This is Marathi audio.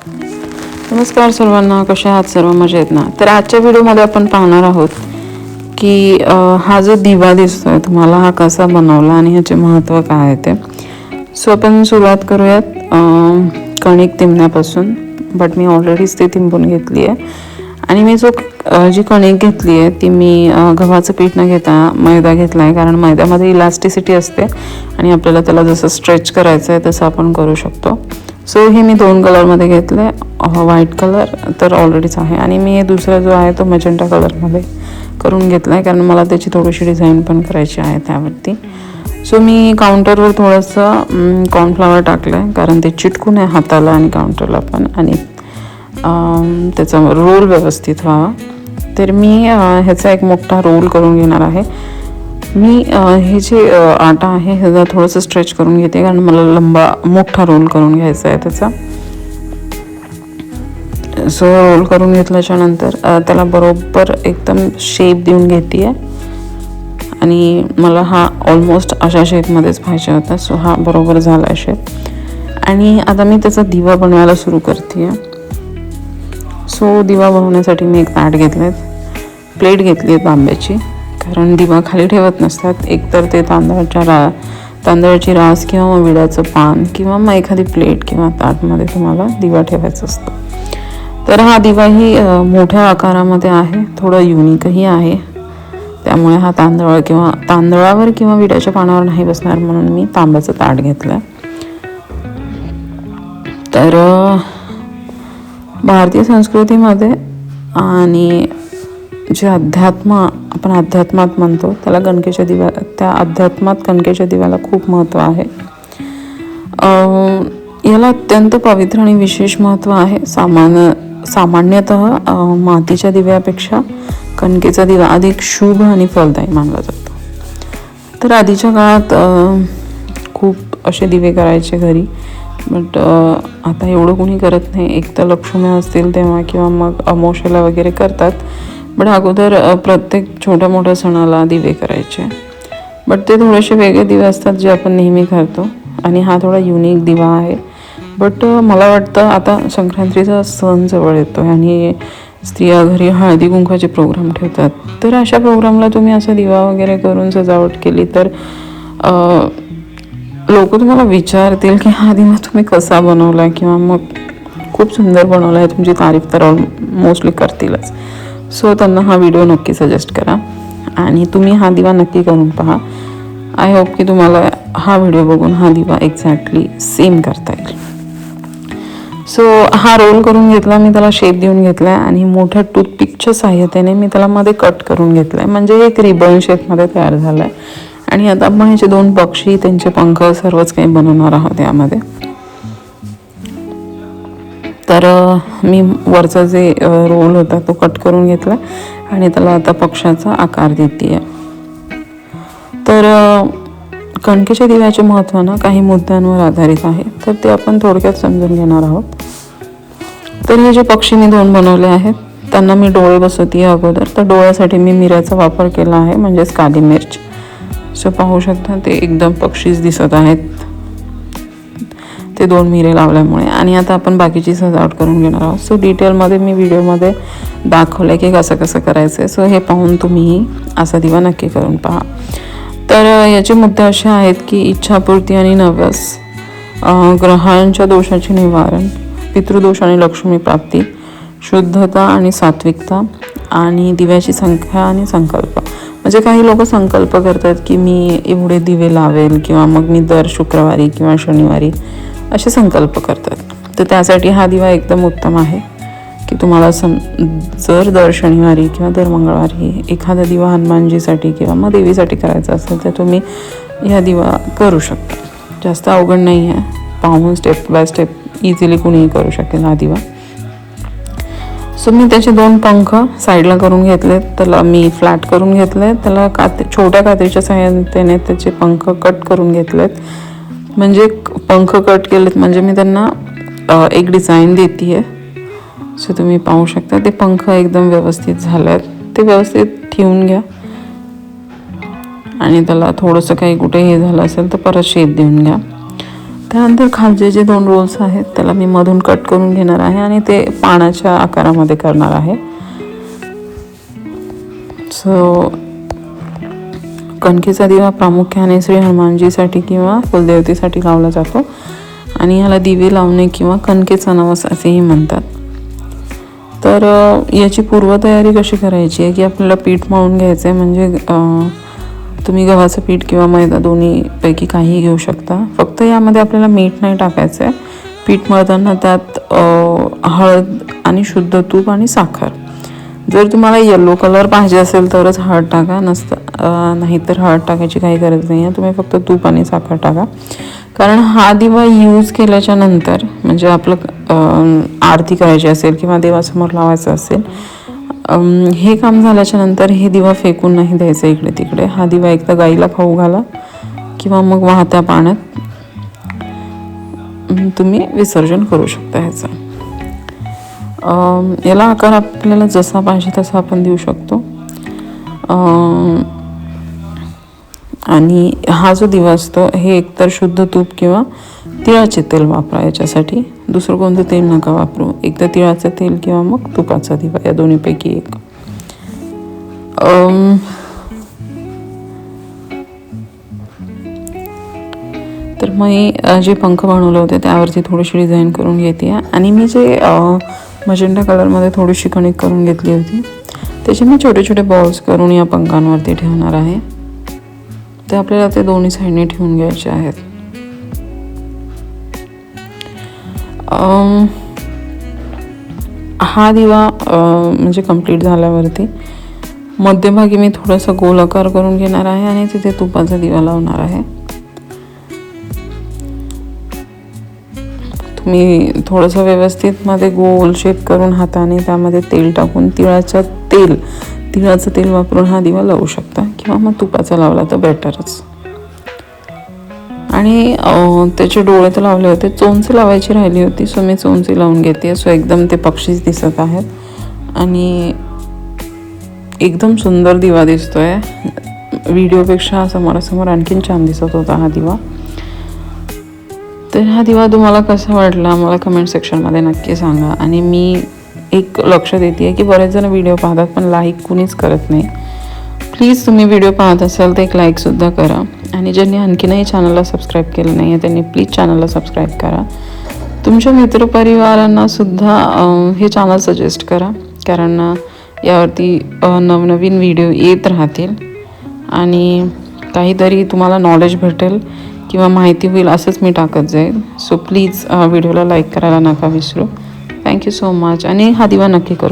नमस्कार सर्वांना, कसे आहात सर्व? मजेत ना? तर आजच्या व्हिडिओमध्ये आपण पाहणार आहोत की हा जो दिवा दिसतोय तुम्हाला हा कसा बनवला आणि ह्याचे महत्त्व काय आहे ते. सो आपण सुरुवात करूयात कणिक तिंबण्यापासून. बट मी ऑलरेडीच ते तिंबून घेतली आहे आणि मी जी कणिक घेतली आहे ती मी गव्हाचं पीठ न घेता मैदा घेतला आहे, कारण मैद्यामध्ये इलास्टिसिटी असते आणि आपल्याला त्याला जसं स्ट्रेच करायचं आहे तसं आपण करू शकतो. सो हे मी 2 कलरमध्ये घेतलं आहे. व्हाईट कलर तर ऑलरेडीच आहे आणि मी दुसरा जो आहे तो मजेंटा कलरमध्ये करून घेतला आहे, कारण मला त्याची थोडीशी डिझाईन पण करायची आहे त्यावरती. सो मी काउंटरवर थोडंसं कॉर्नफ्लॉवर टाकलं आहे, कारण ते चिटकून आहे हाताला आणि काउंटरला पण, आणि त्याचा रोल व्यवस्थित व्हावा. तर मी ह्याचा एक मोठा रोल करून घेणार आहे. मी हे जे आटा आहे ह्याचा थोडंसं स्ट्रेच करून घेते, कारण मला मोठा रोल करून घ्यायचा आहे त्याचा. सो रोल करून घेतल्याच्या नंतर त्याला बरोबर एकदम शेप देऊन घेते आहे आणि मला हा ऑलमोस्ट अशा शेपमध्येच पाहिजे होता. सो हा बरोबर झाला आहे शेप. आणि आता मी त्याचा दिवा बनवायला सुरू करते आहे. सो दिवा बनवण्यासाठी मी एक ताट घेतलं आहे, प्लेट घेतली आहे तांब्याची, कारण दिवा खाली ठेवत नसतात. एकतर ते तांदळाची रास किंवा मग विड्याचं पान किंवा मग एखादी प्लेट किंवा ताटमध्ये तुम्हाला दिवा ठेवायचा असतो. तर हा दिवाही मोठ्या आकारामध्ये आहे, थोडं युनिकही आहे, त्यामुळे हा तांदळावर किंवा विड्याच्या पानावर नाही बसणार म्हणून मी तांब्याचं ताट घेतलं आहे. तर भारतीय संस्कृतीमध्ये आणि जे आपण अध्यात्मात म्हणतो त्याला त्या अध्यात्मात कणकेच्या दिव्याला खूप महत्त्व आहे. याला अत्यंत पवित्र आणि विशेष महत्त्व आहे. सामान्यतः मातीच्या दिव्यापेक्षा कणकेचा दिवा अधिक शुभ आणि फलदायी मानला जातो. तर आधीच्या काळात खूप असे दिवे करायचे घरी, बट आता एवढं कोणी करत नाही. एक तर लक्ष्मी असतील तेव्हा किंवा मग अमावास्येला वगैरे करतात, बट अगोदर प्रत्येक छोट्या मोठ्या सणाला दिवे करायचे. बट ते थोडेसे वेगळे दिवे असतात जे आपण नेहमी करतो आणि हा थोडा युनिक दिवा आहे. बट मला वाटतं आता संक्रांतीचा सण जवळ येतो आहे आणि स्त्रिया घरी हळदी कुंकवाचे प्रोग्राम ठेवतात. तर अशा प्रोग्रामला तुम्ही असा दिवा वगैरे करून सजावट केली तर लोक तुम्हाला विचारतील की हा दिवा तुम्ही कसा बनवला, किंवा मग खूप सुंदर बनवला आहे, तुमची तारीफ तर मोस्टली करतीलच. सो त्यांना हा व्हिडिओ नक्की सजेस्ट करा आणि तुम्ही हा दिवा नक्की करून पहा. आय होप की तुम्हाला हा व्हिडिओ बघून हा दिवा एक्झॅक्टली सेम करता येईल. सो हा रोल करून घेतला मी, त्याला शेप देऊन घेतला आहे आणि मोठ्या टूथपिकच्या सहाय्यतेने मी त्याला मध्ये कट करून घेतलं आहे, म्हणजे एक रिबन शेपमध्ये तयार झाला आहे. आणि आता आपण ह्याचे 2 पक्षी, त्यांचे पंख, सर्वच काही बनवणार आहोत यामध्ये. तर मी वरचा जे रोल होता तो कट करून घेतला आणि त्याला आता पक्षाचा आकार देते आहे. तर कणकेच्या दिव्याचे महत्त्व ना काही मुद्द्यांवर आधारित आहे, तर ते आपण थोडक्यात समजून घेणार आहोत. तर हे जे पक्षी मी 2 बनवले आहेत त्यांना मी डोळे बसवते अगोदर. तर डोळ्यासाठी मी मिऱ्याचा वापर केला आहे, म्हणजेच काली मिर्च. सो पाहू शकता ते एकदम पक्षीच दिसत आहेत ते 2 मिरे लावल्यामुळे. आणि आता आपण बाकीची सजावट करून घेणार आहोत. सो डिटेलमध्ये मी व्हिडिओमध्ये दाखवलं की कसं करायचं आहे. सो हे पाहून तुम्ही असा दिवा नक्की करून पहा. तर याचे मुद्दे असे आहेत की इच्छापूर्ती आणि नवस, ग्रहांच्या दोषाचे निवारण, पितृदोष आणि लक्ष्मी प्राप्ती, शुद्धता आणि सात्विकता, आणि दिव्याची संख्या आणि संकल्प. म्हणजे काही लोक संकल्प करतात की मी एवढे दिवे लावेल किंवा मग मी दर शुक्रवारी किंवा शनिवारी असे संकल्प करतात. तर त्यासाठी हा दिवा एकदम उत्तम आहे की तुम्हाला जर दर शनिवारी किंवा दर मंगळवारी एखादा दिवा हनुमानजीसाठी किंवा मग देवीसाठी करायचा असेल तर तुम्ही ह्या दिवा करू शकता. जास्त अवघड नाही आहे, पाहून स्टेप बाय स्टेप इझिली कुणीही करू शकेल हा दिवा. सो मी त्याचे 2 पंख साईडला करून घेतलेत, त्याला मी फ्लॅट करून घेतले, त्याला छोट्या कात्रीच्या सहाय्याने त्याचे पंख कट करून घेतलेत. म्हणजे पंख कट केलेत म्हणजे मी त्यांना एक डिझाईन देते आहे. सो तुम्ही पाहू शकता ते पंख एकदम व्यवस्थित झाले आहेत. ते व्यवस्थित ठेवून घ्या आणि त्याला थोडंसं काही कुठे हे झालं असेल तर परत शेप देऊन घ्या. त्यानंतर खालचे जे 2 रोल्स आहेत त्याला मी मधून कट करून घेणार आहे आणि ते पानाच्या आकारामध्ये करणार आहे. सो कणकेचा दिवा प्रामुख्याने श्री हनुमानजीसाठी किंवा कुलदेवतेसाठी लावला जातो आणि ह्याला दिवे लावणे किंवा कणकेचा नवस असेही म्हणतात. तर याची पूर्वतयारी कशी करायची आहे की आपल्याला पीठ मळून घ्यायचं आहे. म्हणजे तुम्ही गव्हाचं पीठ किंवा मैदा दोन्हीपैकी काहीही घेऊ शकता. फक्त यामध्ये आपल्याला मीठ नाही टाकायचं आहे. पीठ मळताना त्यात हळद आणि शुद्ध तूप आणि साखर. जर तुम्हाला येलो कलर पाहिजे असेल तरच हळद टाका, नाहीतर हळद टाकायची काही गरज नाही आहे. तुम्ही फक्त तूप आणि साखर टाका. कारण हा दिवा यूज केल्याच्या नंतर म्हणजे आपलं आरती करायची असेल किंवा देवासमोर लावायचं असेल, हे काम झाल्याच्या नंतर हे दिवा फेकून नाही द्यायचं इकडे तिकडे. हा दिवा एकदा गाईला खाऊ घाला किंवा मग वाहत्या पाण्यात तुम्ही विसर्जन करू शकता ह्याचं. याला आकार आपल्याला जसा पाहिजे तसा आपण देऊ शकतो. आणि हा जो दिवा असतो हे एकतर शुद्ध तूप किंवा तिळाचे तेल वापरा याच्यासाठी. दुसरं कोणतं तेल नका वापरू. एकदा तिळाचं तेल किंवा मग तुपाचा दिवा, या दोन्हीपैकी एक. तर मी जे पंख बनवले होते त्यावरती थोडीशी डिझाईन करून घेते आणि मी जे मजेंडा कलरमध्ये थोडीशी कणिक करून घेतली होती त्याचे मी छोटे छोटे बॉल्स करून या पंखांवरती ठेवणार आहे. ते आपल्याला ते दोन्ही साईडने ठेवून घ्यायचे आहेत. हा दिवा म्हणजे कंप्लीट झाल्यावरती मध्यभागी मी थोडासा गोल आकार करून घेणार आहे आणि तिथे तुपाचा दिवा लावणार आहे. तुम्ही थोडंसं व्यवस्थित मध्ये गोल शेप करून हाताने त्यामध्ये तेल टाकून तिळाचं तेल वापरून हा दिवा लावू शकता किंवा मग तुपाचा लावला तर बेटरच. आणि त्याचे डोळे तर लावले होते, चोंची लावायची राहिली होती. सो मी चोंची लावून घेते. सो एकदम ते पक्षीच दिसत आहेत आणि एकदम सुंदर दिवा दिसतोय. व्हिडिओपेक्षा समोरासमोर आणखीन छान दिसत होता हा दिवा. तर हा दिवा तुम्हाला कसा वाटला मला कमेंट सेक्शनमध्ये नक्की सांगा. आणि मी एक लक्ष देते आहे की बरेच जण व्हिडिओ पाहतात पण लाईक कुणीच करत नाही. प्लीज तुम्ही व्हिडिओ पाहत असाल तर एक लाईकसुद्धा करा. आणि ज्यांनी आणखीनही चॅनलला सबस्क्राईब केलं नाही आहे त्यांनी प्लीज चॅनलला सबस्क्राईब करा. तुमच्या मित्रपरिवारांनासुद्धा हे चॅनल सजेस्ट करा, कारण यावरती नवनवीन व्हिडिओ येत राहतील आणि काहीतरी तुम्हाला नॉलेज भेटेल किंवा माहिती होईल असंच मी टाकत जाईल. सो प्लीज व्हिडिओला लाईक करायला नका विसरू. Thank you so much. आणि हा दिवा नक्की करू.